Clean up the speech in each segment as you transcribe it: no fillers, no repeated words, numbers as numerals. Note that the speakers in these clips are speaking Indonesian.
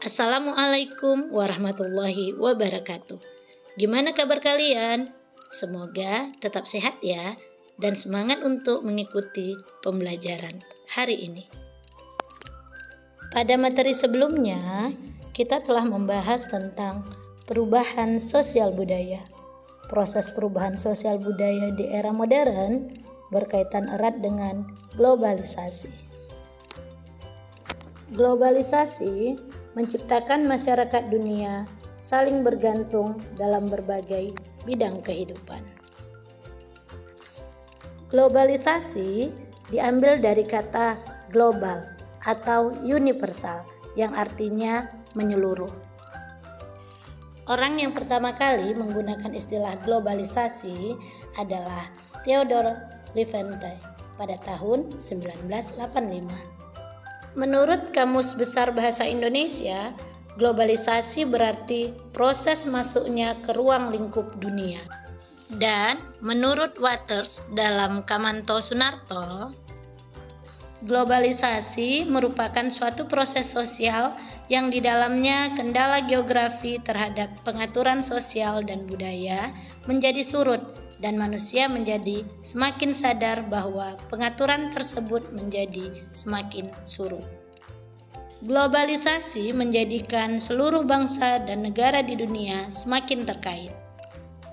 Assalamualaikum warahmatullahi wabarakatuh. Gimana kabar kalian? Semoga tetap sehat ya dan semangat untuk mengikuti pembelajaran hari ini. Pada materi sebelumnya, kita telah membahas tentang perubahan sosial budaya. Proses perubahan sosial budaya di era modern berkaitan erat dengan globalisasi. Globalisasi menciptakan masyarakat dunia saling bergantung dalam berbagai bidang kehidupan. Globalisasi diambil dari kata global atau universal yang artinya menyeluruh. Orang yang pertama kali menggunakan istilah globalisasi adalah Theodore Levente pada tahun 1985. Menurut Kamus Besar Bahasa Indonesia, globalisasi berarti proses masuknya ke ruang lingkup dunia. Dan menurut Waters dalam Kamanto Sunarto, globalisasi merupakan suatu proses sosial yang di dalamnya kendala geografi terhadap pengaturan sosial dan budaya menjadi surut dan manusia menjadi semakin sadar bahwa pengaturan tersebut menjadi semakin surut. Globalisasi menjadikan seluruh bangsa dan negara di dunia semakin terkait,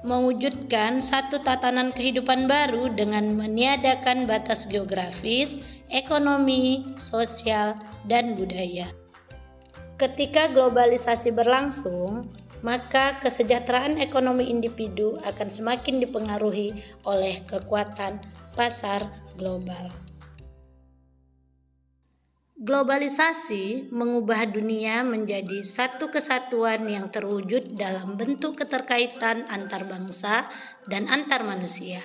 mewujudkan satu tatanan kehidupan baru dengan meniadakan batas geografis, ekonomi, sosial, dan budaya. Ketika globalisasi berlangsung, maka kesejahteraan ekonomi individu akan semakin dipengaruhi oleh kekuatan pasar global. Globalisasi mengubah dunia menjadi satu kesatuan yang terwujud dalam bentuk keterkaitan antar bangsa dan antar manusia.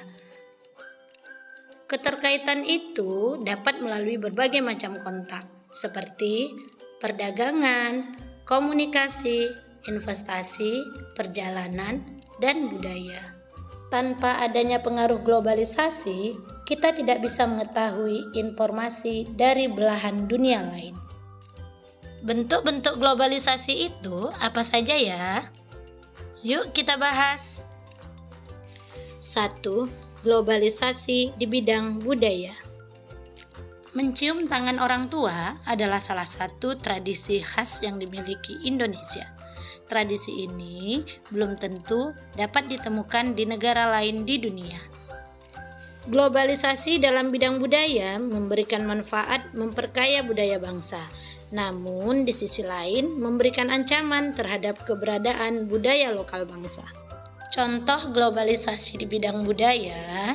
Keterkaitan itu dapat melalui berbagai macam kontak, seperti perdagangan, komunikasi, investasi, perjalanan, dan budaya. Tanpa adanya pengaruh globalisasi, kita tidak bisa mengetahui informasi dari belahan dunia lain. Bentuk-bentuk globalisasi itu apa saja ya? Yuk kita bahas. 1. Globalisasi di bidang budaya. Mencium tangan orang tua adalah salah satu tradisi khas yang dimiliki Indonesia. Tradisi ini belum tentu dapat ditemukan di negara lain di dunia. Globalisasi dalam bidang budaya memberikan manfaat memperkaya budaya bangsa, namun di sisi lain memberikan ancaman terhadap keberadaan budaya lokal bangsa. Contoh globalisasi di bidang budaya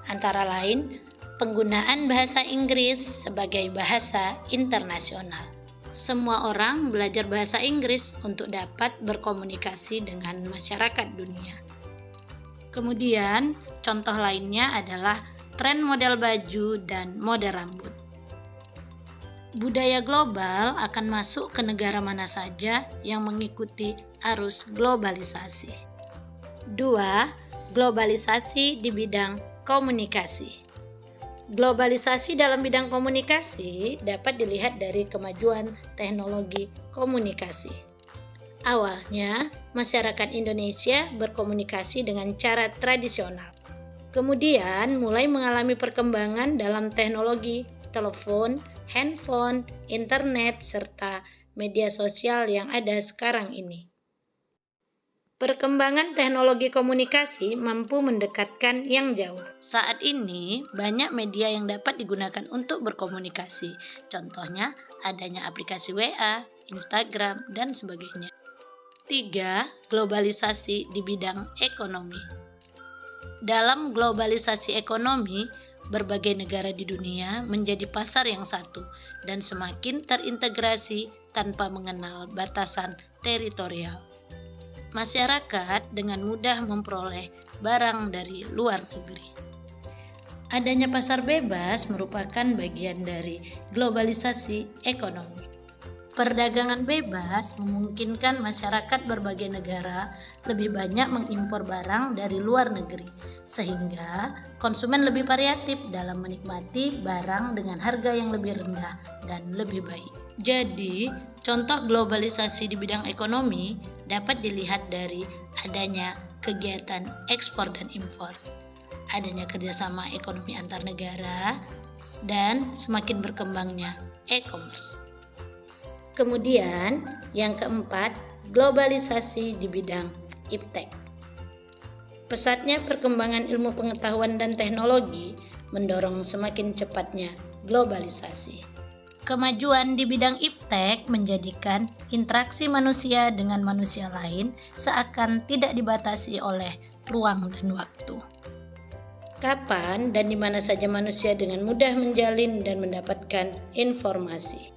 antara lain penggunaan bahasa Inggris sebagai bahasa internasional. Semua orang belajar bahasa Inggris untuk dapat berkomunikasi dengan masyarakat dunia. Kemudian, contoh lainnya adalah tren model baju dan model rambut. Budaya global akan masuk ke negara mana saja yang mengikuti arus globalisasi. 2. Globalisasi di bidang komunikasi. Globalisasi dalam bidang komunikasi dapat dilihat dari kemajuan teknologi komunikasi. Awalnya, masyarakat Indonesia berkomunikasi dengan cara tradisional. Kemudian mulai mengalami perkembangan dalam teknologi telepon, handphone, internet, serta media sosial yang ada sekarang ini. Perkembangan teknologi komunikasi mampu mendekatkan yang jauh. Saat ini, banyak media yang dapat digunakan untuk berkomunikasi. Contohnya, adanya aplikasi WA, Instagram, dan sebagainya. 3. Globalisasi di bidang ekonomi. Dalam globalisasi ekonomi, berbagai negara di dunia menjadi pasar yang satu dan semakin terintegrasi tanpa mengenal batasan teritorial. Masyarakat dengan mudah memperoleh barang dari luar negeri. Adanya pasar bebas merupakan bagian dari globalisasi ekonomi. Perdagangan bebas memungkinkan masyarakat berbagai negara lebih banyak mengimpor barang dari luar negeri, sehingga konsumen lebih variatif dalam menikmati barang dengan harga yang lebih rendah dan lebih baik. Jadi, contoh globalisasi di bidang ekonomi dapat dilihat dari adanya kegiatan ekspor dan impor, adanya kerjasama ekonomi antar negara, dan semakin berkembangnya e-commerce. Kemudian, yang keempat, globalisasi di bidang iptek. Pesatnya perkembangan ilmu pengetahuan dan teknologi mendorong semakin cepatnya globalisasi. Kemajuan di bidang iptek menjadikan interaksi manusia dengan manusia lain seakan tidak dibatasi oleh ruang dan waktu. Kapan dan di mana saja manusia dengan mudah menjalin dan mendapatkan informasi.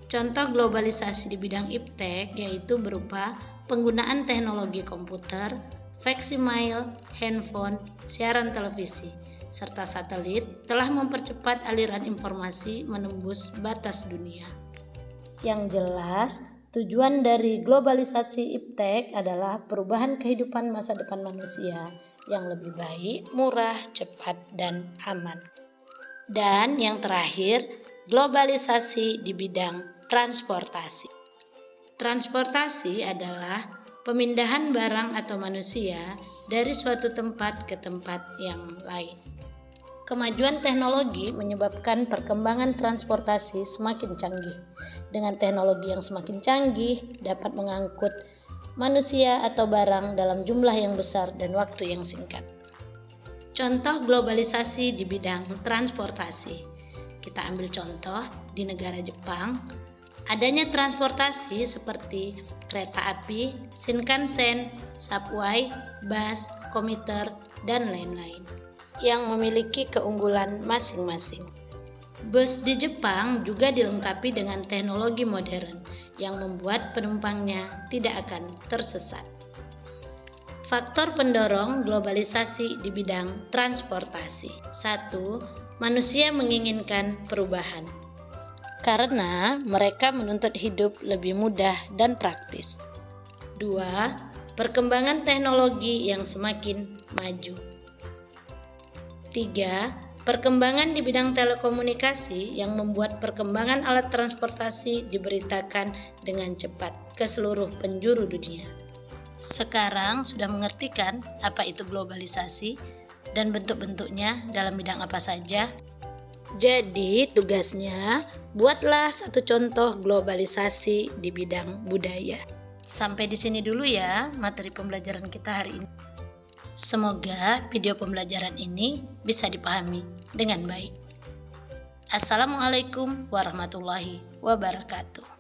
Contoh globalisasi di bidang iptek yaitu berupa penggunaan teknologi komputer, faksimiil, handphone, siaran televisi, serta satelit telah mempercepat aliran informasi menembus batas dunia. Yang jelas, tujuan dari globalisasi iptek adalah perubahan kehidupan masa depan manusia yang lebih baik, murah, cepat, dan aman. Dan yang terakhir, globalisasi di bidang transportasi. Transportasi adalah pemindahan barang atau manusia dari suatu tempat ke tempat yang lain. Kemajuan teknologi menyebabkan perkembangan transportasi semakin canggih. Dengan teknologi yang semakin canggih, dapat mengangkut manusia atau barang dalam jumlah yang besar dan waktu yang singkat. Contoh globalisasi di bidang transportasi. Kita ambil contoh di negara Jepang. Adanya transportasi seperti kereta api, Shinkansen, subway, bus, komuter, dan lain-lain yang memiliki keunggulan masing-masing. Bus di Jepang juga dilengkapi dengan teknologi modern yang membuat penumpangnya tidak akan tersesat. Faktor pendorong globalisasi di bidang transportasi. 1. Manusia menginginkan perubahan. Karena mereka menuntut hidup lebih mudah dan praktis. 2. Perkembangan teknologi yang semakin maju. 3. Perkembangan di bidang telekomunikasi yang membuat perkembangan alat transportasi diberitakan dengan cepat ke seluruh penjuru dunia. Sekarang sudah mengerti kan apa itu globalisasi dan bentuk-bentuknya dalam bidang apa saja? Jadi tugasnya buatlah satu contoh globalisasi di bidang budaya. Sampai di sini dulu ya materi pembelajaran kita hari ini. Semoga video pembelajaran ini bisa dipahami dengan baik. Assalamualaikum warahmatullahi wabarakatuh.